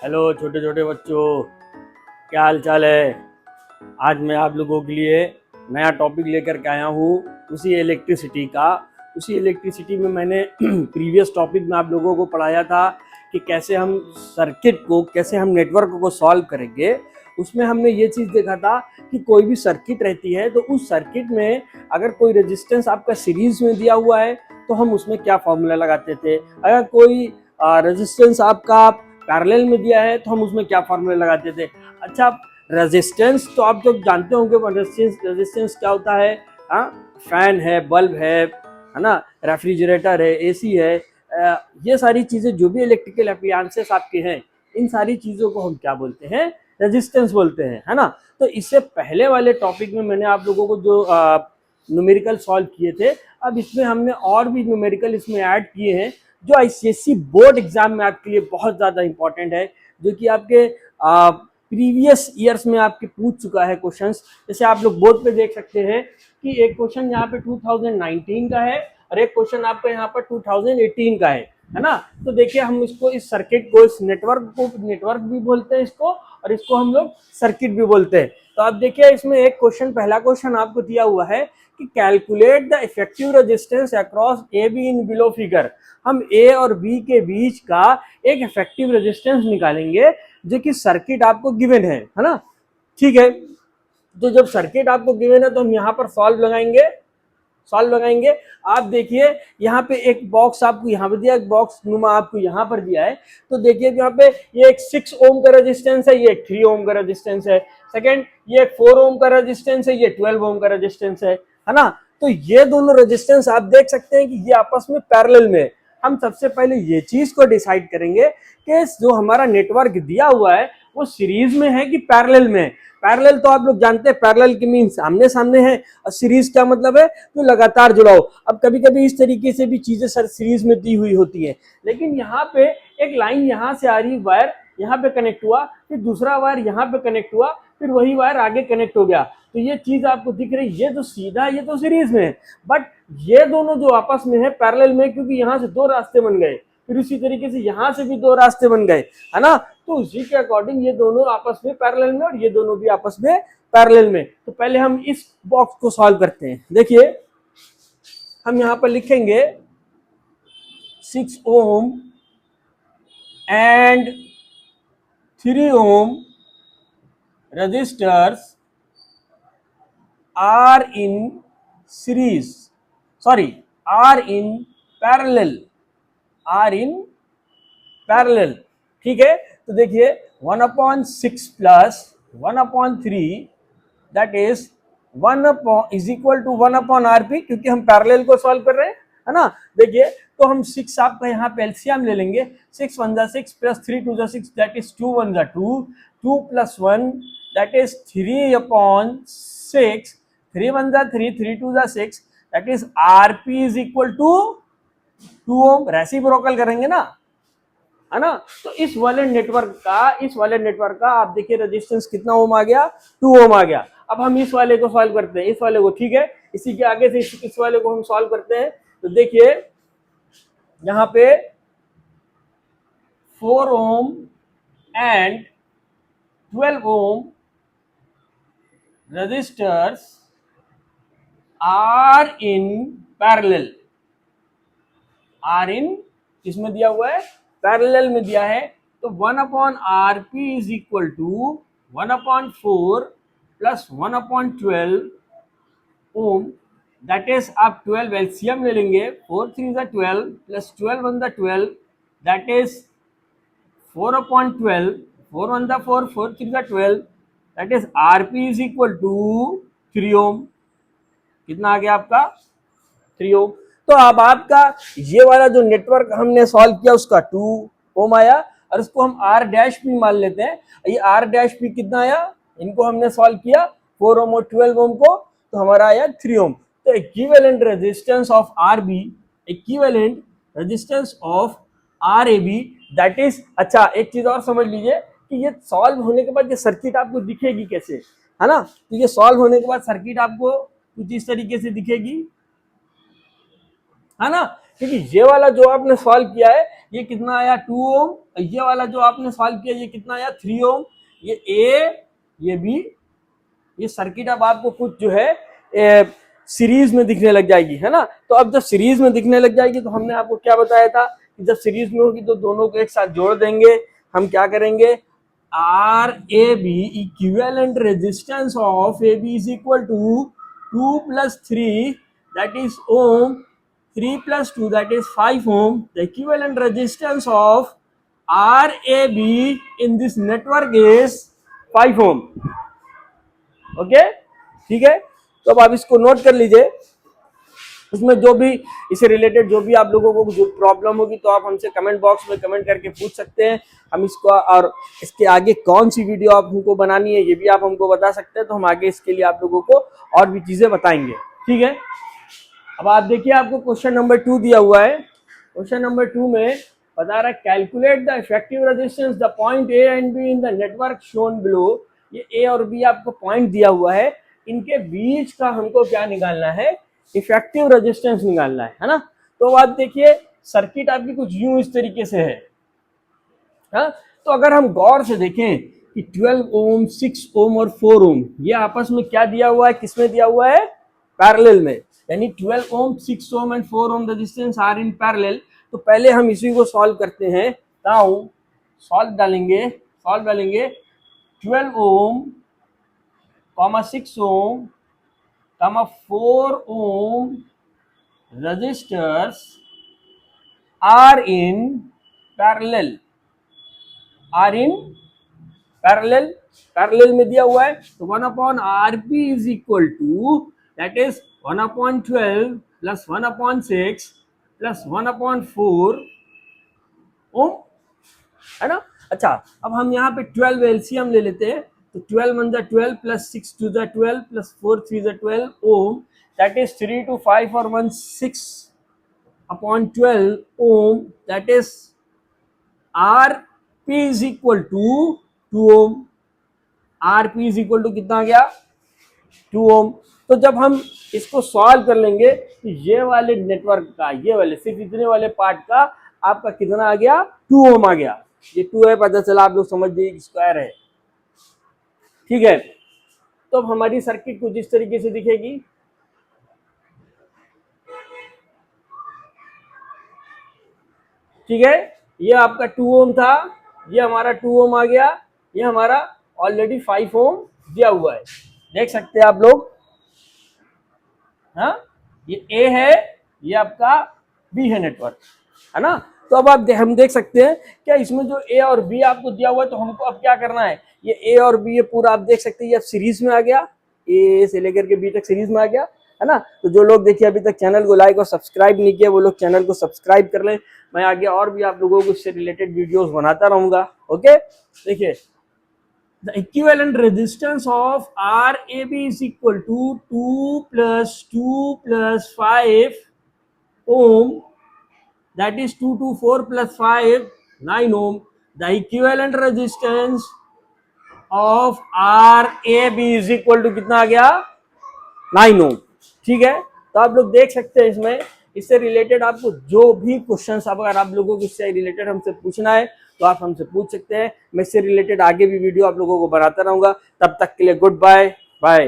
Hello छोटे छोटे बच्चों, क्या हाल चाल है। आज मैं आप लोगों के लिए नया टॉपिक लेकर के आया हूँ, उसी इलेक्ट्रिसिटी में मैंने प्रीवियस टॉपिक में आप लोगों को पढ़ाया था कि कैसे हम कैसे हम नेटवर्क को सॉल्व करेंगे। उसमें हमने ये चीज़ देखा था कि कोई भी सर्किट रहती है तो उस सर्किट में अगर कोई रेजिस्टेंस आपका सीरीज में दिया हुआ है तो हम उसमें क्या फॉर्मूला लगाते थे। अगर कोई रेजिस्टेंस आपका पैरेलल में दिया है तो हम उसमें क्या फॉर्मूला लगाते थे। अच्छा, रेजिस्टेंस तो आप लोग जानते होंगे, रेजिस्टेंस क्या होता है। हाँ, फैन है, बल्ब है ना, रेफ्रिजरेटर है, एसी है, ये सारी चीज़ें जो भी इलेक्ट्रिकल एप्लायंसेस आपके हैं, इन सारी चीज़ों को हम क्या बोलते हैं, रेजिस्टेंस बोलते हैं, है ना। तो इससे पहले वाले टॉपिक में मैंने आप लोगों को जो न्यूमेरिकल सॉल्व किए थे, अब इसमें हमने और भी न्यूमेरिकल इसमें ऐड किए हैं जो आईसीएसई बोर्ड एग्जाम में आपके लिए बहुत ज़्यादा इंपॉर्टेंट है, जो कि आपके प्रीवियस ईयर्स में आपके पूछ चुका है क्वेश्चंस। जैसे आप लोग बोर्ड पे देख सकते हैं कि एक क्वेश्चन यहाँ पे 2019 का है और एक क्वेश्चन आपका यहाँ पर 2018 का है ना। तो देखिए, हम इसको, इस सर्किट को, इस नेटवर्क भी बोलते हैं इसको, और इसको हम लोग सर्किट भी बोलते हैं। तो आप देखिए, इसमें एक क्वेश्चन, पहला क्वेश्चन आपको दिया हुआ है कि calculate the effective resistance across A be in below figure. हम ए और बी के बीच का एक इफेक्टिव रेजिस्टेंस निकालेंगे जो कि सर्किट आपको गिवन है ना। ठीक है, तो जब सर्किट आपको गिवन है तो हम यहाँ पर सॉल्व लगाएंगे। आप देखिए, यहाँ पे एक बॉक्स आपको यहाँ पे दिया, एक बॉक्स नुमा आपको यहाँ पर दिया है। तो देखिए, यहाँ पे ये एक 6 ओम का रेजिस्टेंस है, ये एक 3 ओम का रेजिस्टेंस है। सेकंड, ये एक 4 ओम का रेजिस्टेंस है, ये 12 ओम का रेजिस्टेंस है ना। तो ये दोनों रेजिस्टेंस आप देख सकते हैं कि ये आपस में पैरेलल में। हम सबसे पहले ये चीज को डिसाइड करेंगे कि जो हमारा नेटवर्क दिया हुआ है वो सीरीज में है कि पैरेलल में। पैरेलल तो आप लोग जानते हैं, पैरेलल की मीन्स आमने सामने है, और सीरीज क्या मतलब है, तो लगातार जुड़ाव। अब कभी कभी इस तरीके से भी चीजें सर सीरीज में दी हुई होती है, लेकिन यहाँ पे एक लाइन यहाँ से आ रही, वायर यहाँ पे कनेक्ट हुआ, फिर दूसरा वायर यहाँ पे कनेक्ट हुआ, फिर वही वायर आगे कनेक्ट हो गया। तो ये चीज आपको दिख रही, ये तो सीधा, ये तो सीरीज में है, बट ये दोनों जो आपस में है पैरेलल में, क्योंकि यहाँ से 2 रास्ते बन गए, फिर उसी तरीके से यहाँ से भी 2 रास्ते बन गए, है ना। तो उसी के अकॉर्डिंग ये दोनों आपस में पैरेलल में, और ये दोनों भी आपस में पैरेलल में। तो पहले हम इस बॉक्स को सॉल्व करते हैं। देखिए, हम यहाँ पर लिखेंगे 6 ohm and 3 ohm resistors are in series, sorry, are in parallel, ठीक है। तो देखिए, 1/6 plus 1/3, that is 1 is equal to 1/RP, क्योंकि हम पैरेलल को सॉल्व कर रहे हैं, है ना। देखिए, तो हम 6 आपका यहाँ पे एलसीएम ले लेंगे। 6 1 जा 6 प्लस 3 2 जा 6, दैट इज 2 1 जा 2, 2 प्लस 1 दैट इज 3/6, 3 1 जा 3, 3 2 जा 6, that is RP is equal to 2 ohm. Reciprocal करेंगे ना, है ना। तो इस वाले नेटवर्क का आप देखिए रेजिस्टेंस कितना ओम आ गया, 2 ओम आ गया। अब हम इस वाले को सॉल्व करते हैं, इस वाले को, ठीक है। इसी के आगे से इस वाले को हम सॉल्व करते हैं। तो देखिए, यहाँ पे 4 ohm and 12 ohm resistors are in parallel, इसमें दिया हुआ है, पैरेलल में दिया है। तो 1/RP is equal to 1/4 plus 1/12 ohm, that is आप 12 एलसीएम ले लेंगे। 4 3 जा 12 प्लस 12 1 जा 12, दैट इज 4/12, 4 1 जा 4, 4 3 जा 12, that is RP is equal to 3 ohm. कितना आ गया आपका, 3 ओम। तो अब आपका ये वाला जो नेटवर्क हमने सॉल्व किया उसका 2 ओम आया, और इसको हम R' मान लेते हैं। ये R' कितना आया, इनको हमने सॉल्व किया 4 ओम और 12 ओम को, तो हमारा आया 3 ओम। तो equivalent resistance of RB, equivalent resistance of RAB, that is, अच्छा एक चीज और समझ लीजिए कि ये सॉल्व होने के बाद ये सर्किट आपको दिखेगी कैसे, है ना। तो ये सॉल्व होने के बाद सर्किट आपको कुछ इस तरीके से दिखेगी, है ना। क्योंकि ये वाला जो आपने सॉल्व किया है ये कितना आया 2 ओम, ये वाला जो आपने सॉल्व किया ये कितना आया 3 ओम, ये ए ये बी, ये सर्किट अब आपको कुछ जो है सीरीज में दिखने लग जाएगी, है ना। तो अब जब सीरीज में दिखने लग जाएगी तो हमने आपको क्या बताया था कि जब सीरीज में होगी तो दोनों को एक साथ जोड़ देंगे। हम क्या करेंगे, R A B equivalent resistance of A B is equal to 2 + 3 that is ohm, 3 + 2 that is 5 ohm. The equivalent resistance of RAB in this network is 5 ohm. Okay, ठीक है। तो अब आप इसको नोट कर लीजिए। इसमें जो भी इससे रिलेटेड जो भी आप लोगों को जो प्रॉब्लम होगी तो आप हमसे कमेंट बॉक्स में कमेंट करके पूछ सकते हैं। हम इसको और इसके आगे कौन सी वीडियो आप हमको बनानी है ये भी आप हमको बता सकते हैं, तो हम आगे इसके लिए आप लोगों को और भी चीजें बताएंगे, ठीक है। अब आप देखिए आपको क्वेश्चन नंबर 2 दिया हुआ है। क्वेश्चन नंबर 2 में बता रहा है calculate the effective resistance the point A and be in the network shown below. ये ए और बी आपको पॉइंट दिया हुआ है, इनके बीच का हमको क्या निकालना है, इफेक्टिव रेजिस्टेंस निकालना है ना। तो आप देखिए सर्किट आपकी कुछ यूं इस तरीके से है, हाँ। तो अगर हम गौर से देखें कि 12 ओम 6 ओम और 4 ओम ये आपस में क्या दिया हुआ है, किसमें दिया हुआ है, पैरेलल में, यानी 12 ohm 6 ohm and 4 ohm resistance are in parallel. तो पहले हम इसी को सॉल्व करते हैं। ताऊ सॉल्व डालेंगे 12 ohm 6 Om 4 Om resistors are in parallel, parallel में दिया हुआ है। तो 1/RP is equal to that is 1/12 plus 1/6 plus 1/4 ओम, है ना। अच्छा, अब हम यहाँ पे 12 एलसीएम ले लेते हैं। तो 12 1 12 plus 6 2 12 plus 4 3 12 Om, that is 3 to 5 or 1 6/12 ohm, that is RP is equal to 2 ohm। RP is equal to कितना आ गया 2 ohm। तो जब हम इसको सॉल्व कर लेंगे तो ये वाले नेटवर्क का, ये वाले सिर्फ इतने वाले पार्ट का आपका कितना आ गया 2 ohm आ गया। ये 2 है, पता चला, आप लोग समझ जाइए स्क्वायर है, ठीक है। तो अब हमारी सर्किट कुछ इस तरीके से दिखेगी। ठीक है, ये आपका 2 ओम था, ये हमारा 2 ओम आ गया, ये हमारा ऑलरेडी 5 ओम दिया हुआ है, देख सकते हैं आप लोग, हाँ। ये ए है, ये आपका बी है नेटवर्क, है ना। तो अब आप हम देख सकते हैं क्या इसमें जो ए और बी आपको दिया हुआ है, तो हमको अब क्या करना है, ये ए और बी ये पूरा आप देख सकते हैं ये अब सीरीज में आ गया, ए से लेकर के बी तक सीरीज में आ गया, है ना। तो जो लोग देखिए अभी तक चैनल को लाइक और सब्सक्राइब नहीं किया वो लोग चैनल को सब्सक्राइब कर लें। मैं आगे और भी आप लोगों को इससे रिलेटेड वीडियोस बनाता रहूंगा। ओके, देखिए the equivalent resistance of RAB is equal to 2 plus 2 plus 5 ohm, that is 2 to 4 plus 5 9 ohm। the equivalent resistance of RAB is equal to कितना आ गया 9 ohm, ठीक है। तो आप लोग देख सकते हैं इसमें इससे रिलेटेड आपको जो भी क्वेश्चन अगर आप लोगों को इससे रिलेटेड हमसे पूछना है तो आप हमसे पूछ सकते हैं। मैं इससे रिलेटेड आगे भी वीडियो आप लोगों को बनाता रहूंगा। तब तक के लिए गुड बाय बाय।